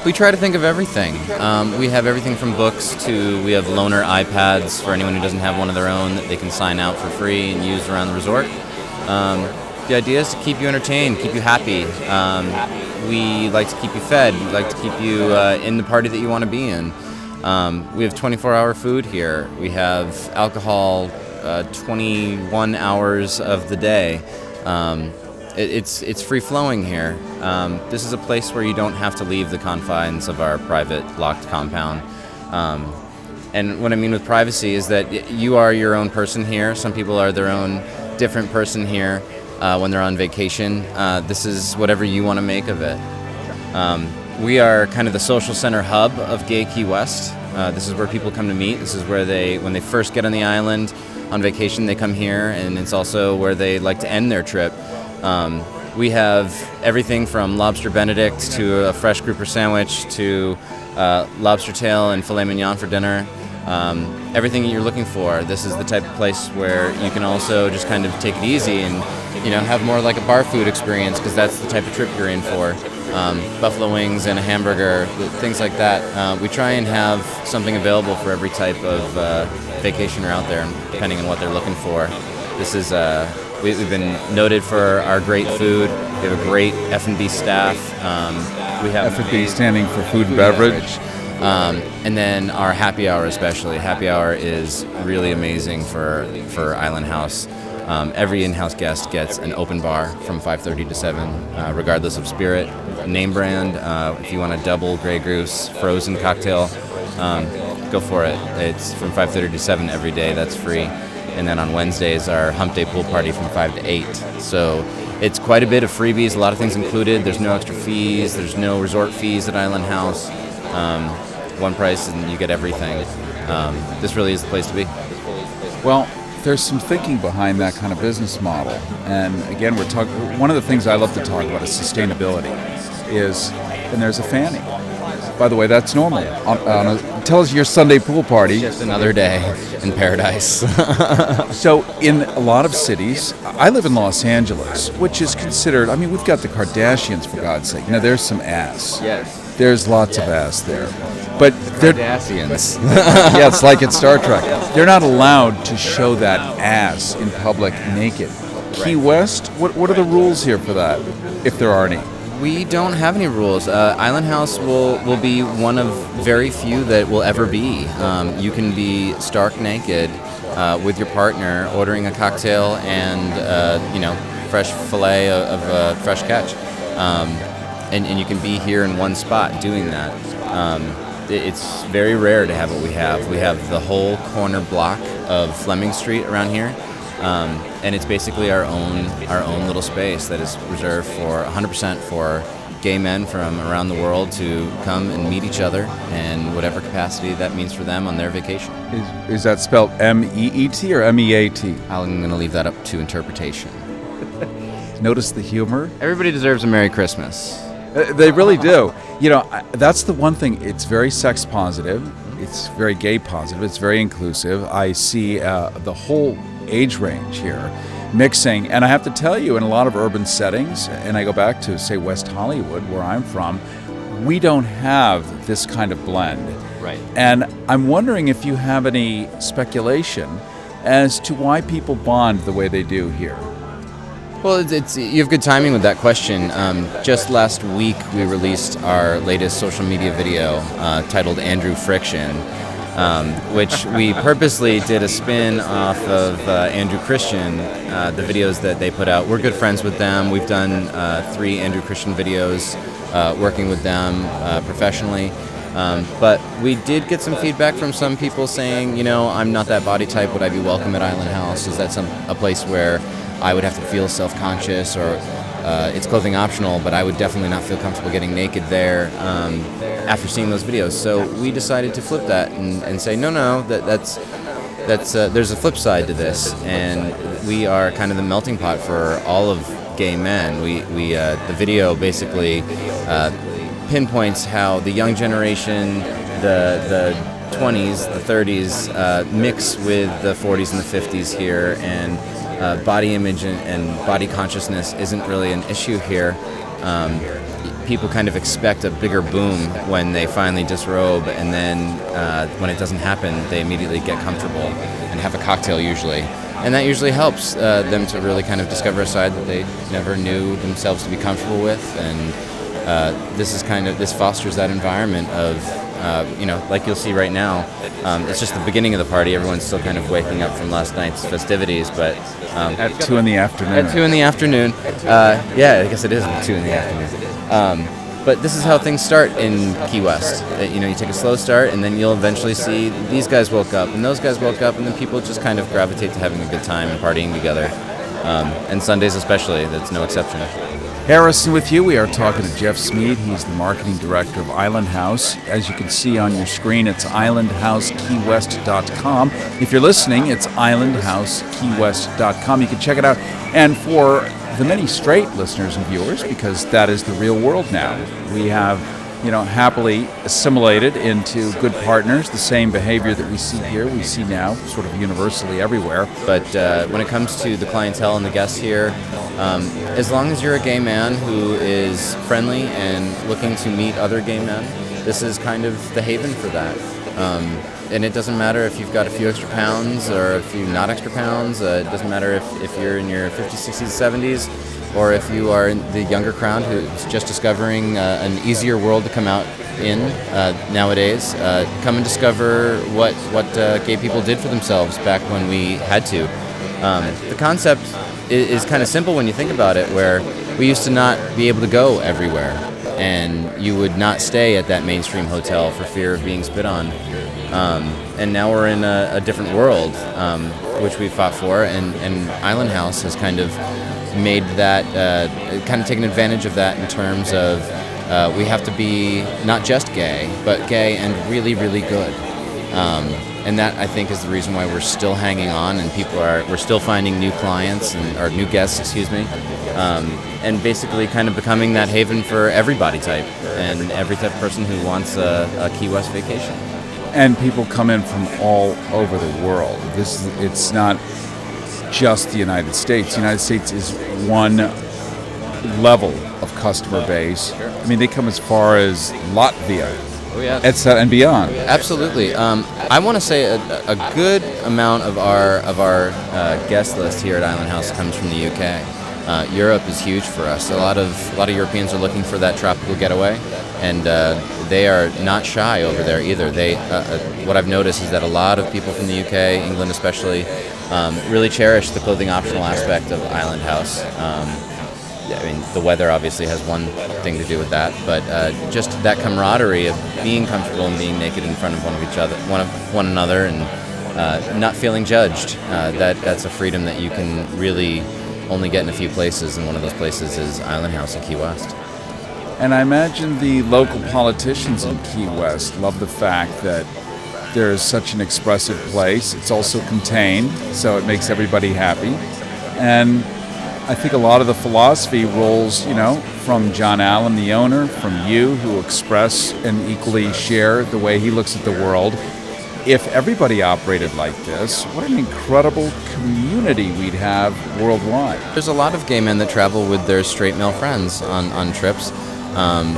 We try to think of everything. We have everything from books to we have loaner iPads for anyone who doesn't have one of their own that they can sign out for free and use around the resort. The idea is to keep you entertained, keep you happy. We like to keep you fed. We like to keep you in the party that you want to be in. We have 24-hour food here. We have alcohol 21 hours of the day. It's free-flowing here. This is a place where you don't have to leave the confines of our private locked compound. And what I mean with privacy is that you are your own person here. Some people are their own different person here when they're on vacation. This is whatever you want to make of it. We are kind of the social center hub of Gay Key West. This is where people come to meet. This is where when they first get on the island on vacation, they come here, and it's also where they like to end their trip. We have everything from lobster benedict to a fresh grouper sandwich to lobster tail and filet mignon for dinner. Everything that you're looking for. This is the type of place where you can also just kind of take it easy and have more like a bar food experience, because that's the type of trip you're in for. Buffalo wings and a hamburger, things like that. We try and have something available for every type of vacationer out there, depending on what they're looking for. This is we've been noted for our great food. We have a great F&B staff. We have F&B standing for food and beverage. And then our happy hour especially. Happy hour is really amazing for Island House. Every in-house guest gets an open bar from 5:30 to 7, regardless of spirit. Name brand, if you want a double Grey Goose frozen cocktail, go for it. It's from 5:30 to 7 every day. That's free. And then on Wednesdays, our Hump Day pool party from 5 to 8. So it's quite a bit of freebies, a lot of things included. There's no extra fees. There's no resort fees at Island House. One price and you get everything. This really is the place to be. Well, there's some thinking behind that kind of business model. And again, one of the things I love to talk about is sustainability. And there's a Fanny. By the way, that's normal. Tell us your Sunday pool party. Just another day in paradise. So in a lot of cities, I live in Los Angeles, which is considered, we've got the Kardashians, for God's sake. There's some ass. Yes. There's lots of ass there. But Kardashians. Yeah, it's like in Star Trek. They're not allowed to show that ass in public naked. Key West, what are the rules here for that, if there are any? We don't have any rules. Island House will be one of very few that will ever be. You can be stark naked with your partner, ordering a cocktail and fresh fillet of fresh catch, and you can be here in one spot doing that. It's very rare to have what we have. We have the whole corner block of Fleming Street around here. And it's basically our own little space that is reserved for 100% for gay men from around the world to come and meet each other in whatever capacity that means for them on their vacation. Is that spelled M-E-E-T or M-E-A-T? I'm going to leave that up to interpretation. Notice the humor? Everybody deserves a Merry Christmas. They really do. That's the one thing. It's very sex positive. It's very gay positive. It's very inclusive. I see the whole age range here mixing, and I have to tell you, in a lot of urban settings, and I go back to, say, West Hollywood, where I'm from, we don't have this kind of blend. Right. And I'm wondering if you have any speculation as to why people bond the way they do here. Well, you have good timing with that question. Just last week, we released our latest social media video titled Andrew Friction, which we purposely did a spin off of Andrew Christian, the videos that they put out. We're good friends with them. We've done 3 Andrew Christian videos working with them professionally. But we did get some feedback from some people saying, I'm not that body type. Would I be welcome at Island House? Is that a place where I would have to feel self-conscious, or it's clothing optional, but I would definitely not feel comfortable getting naked there after seeing those videos. So we decided to flip that and say, no, that's there's a flip side to this, and we are kind of the melting pot for all of gay men. The video basically pinpoints how the young generation, the 20s, the 30s mix with the 40s and the 50s here, and body image and body consciousness isn't really an issue here. people kind of expect a bigger boom when they finally disrobe, and then when it doesn't happen, they immediately get comfortable and have a cocktail usually. And that usually helps them to really kind of discover a side that they never knew themselves to be comfortable with. And this fosters that environment of, like you'll see right now. It's just the beginning of the party. Everyone's still kind of waking up from last night's festivities, but at 2 in the afternoon. At 2 in the afternoon. Yeah, I guess it is 2 in the afternoon. But this is how things start in Key West. You take a slow start, and then you'll eventually see these guys woke up, and those guys woke up, and then people just kind of gravitate to having a good time and partying together. And Sundays especially, that's no exception. Harrison with you. We are talking to Jeff Smead. He's the marketing director of Island House. As you can see on your screen, it's islandhousekeywest.com. If you're listening, it's islandhousekeywest.com. You can check it out. And for the many straight listeners and viewers, because that is the real world now, we have, happily assimilated into good partners. The same behavior that we see here, we see now sort of universally everywhere. But when it comes to the clientele and the guests here, as long as you're a gay man who is friendly and looking to meet other gay men, this is kind of the haven for that. And it doesn't matter if you've got a few extra pounds or a few not extra pounds. It doesn't matter if you're in your 50s, 60s, 70s, or if you are in the younger crowd who's just discovering an easier world to come out in nowadays. Come and discover what gay people did for themselves back when we had to. The concept is kind of simple when you think about it, where we used to not be able to go everywhere, and you would not stay at that mainstream hotel for fear of being spit on. And now we're in a different world, which we fought for, and Island House has kind of made that, kind of taken advantage of that in terms of we have to be not just gay, but gay and really, really good. And that, I think, is the reason why we're still hanging on, and we're still finding new clients, or new guests, and basically kind of becoming that haven for everybody type, and every type of person who wants a Key West vacation. And people come in from all over the world. It's not just the United States. The United States is one level of customer base. I mean, they come as far as Latvia, etc., and beyond. Absolutely. I want to say a good amount of our guest list here at Island House comes from the UK. Europe is huge for us. A lot of Europeans are looking for that tropical getaway, and they are not shy over there either. What I've noticed is that a lot of people from the UK, England especially, really cherish the clothing optional aspect of Island House. I mean, the weather obviously has one thing to do with that, but just that camaraderie of being comfortable and being naked in front of one another, and not feeling judged. That's a freedom that you can really only get in a few places, and one of those places is Island House in Key West. And I imagine the local politicians in Key West love the fact that there is such an expressive place. It's also contained, so it makes everybody happy. And I think a lot of the philosophy rolls, from John Allen, the owner, from you, who express and equally share the way he looks at the world. If everybody operated like this, what an incredible community we'd have worldwide. There's a lot of gay men that travel with their straight male friends on trips, and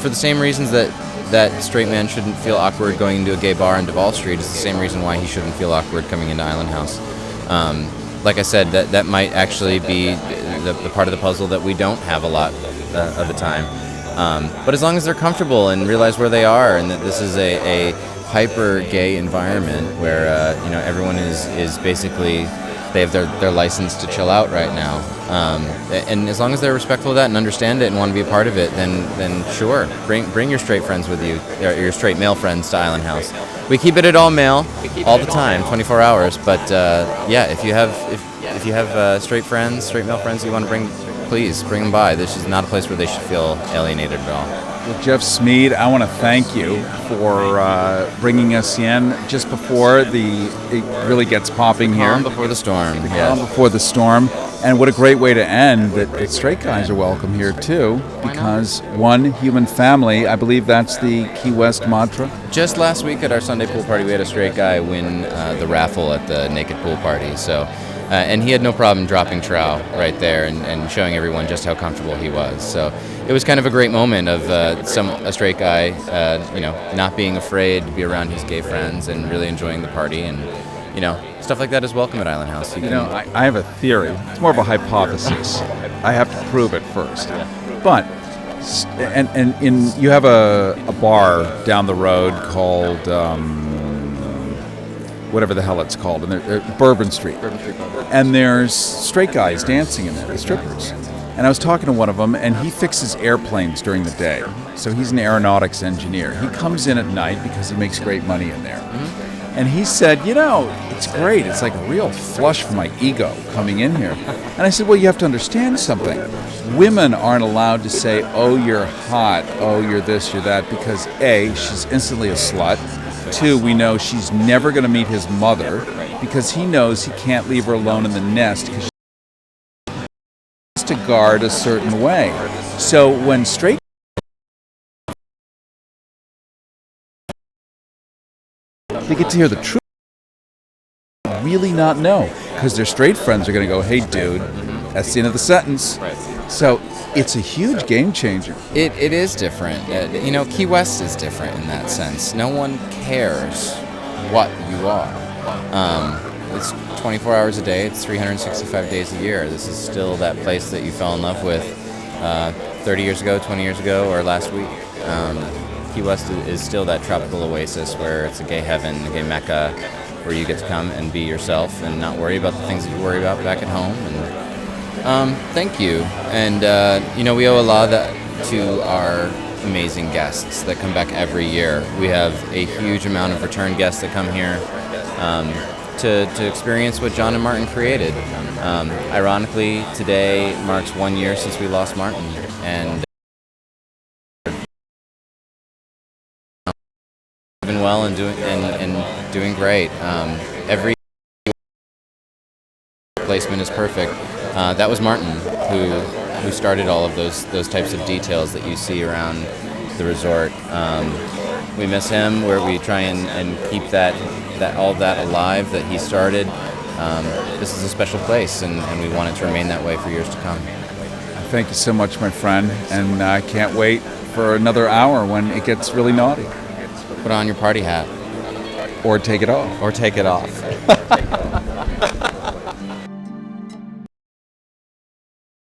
for the same reasons that straight man shouldn't feel awkward going into a gay bar in Duval Street is the same reason why he shouldn't feel awkward coming into Island House. Like I said, that might actually be the part of the puzzle that we don't have a lot of the time. But as long as they're comfortable and realize where they are, and that this is a hyper gay environment where everyone is basically, they have their license to chill out right now, and as long as they're respectful of that and understand it and want to be a part of it, then sure, bring your straight friends with you, or your straight male friends to Island House. We keep it at all male all the time, 24 hours. But if you have straight male friends you want to bring, please bring them by. This is not a place where they should feel alienated at all. Well, Jeff Smead, I want to thank you for bringing us in just before it really gets popping here. Calm before the storm. Calm before the storm. And what a great way to end that straight guys are welcome here too, because one human family, I believe that's the Key West mantra. Just last week at our Sunday pool party, we had a straight guy win the raffle at the naked pool party. So And he had no problem dropping trowel right there and showing everyone just how comfortable he was. So it was kind of a great moment of a straight guy, not being afraid to be around his gay friends and really enjoying the party. And, stuff like that is welcome at Island House. I have a theory. It's more of a hypothesis. I have to prove it first. But, you have a bar down the road called, whatever the hell it's called, and Bourbon Street. And there's straight guys dancing in there, the strippers. And I was talking to one of them, and he fixes airplanes during the day. So he's an aeronautics engineer. He comes in at night because he makes great money in there. And he said, it's great. It's like a real flush for my ego coming in here. And I said, well, you have to understand something. Women aren't allowed to say, oh, you're hot, oh, you're this, you're that, because A, she's instantly a slut. 2, we know she's never going to meet his mother because he knows he can't leave her alone in the nest because she has to guard a certain way. So when straight they get to hear the truth, really not know, because their straight friends are going to go, hey, dude, that's the end of the sentence. So it's a huge game changer. It is different. Key West is different in that sense. No one cares what you are. It's 24 hours a day. It's 365 days a year. This is still that place that you fell in love with 30 years ago, 20 years ago, or last week. Key West is still that tropical oasis where it's a gay heaven, a gay mecca, where you get to come and be yourself and not worry about the things that you worry about back at home. And thank you. And we owe a lot of that to our amazing guests that come back every year. We have a huge amount of return guests that come here to experience what John and Martin created. Ironically, today marks 1 year since we lost Martin, and doing well and doing great. Every placement is perfect. That was Martin who started all of those types of details that you see around the resort. We miss him, where we try and keep that all of that alive that he started. This is a special place, and we want it to remain that way for years to come. Thank you so much, my friend, and I can't wait for another hour when it gets really naughty. Put on your party hat. Or take it off. Or take it off.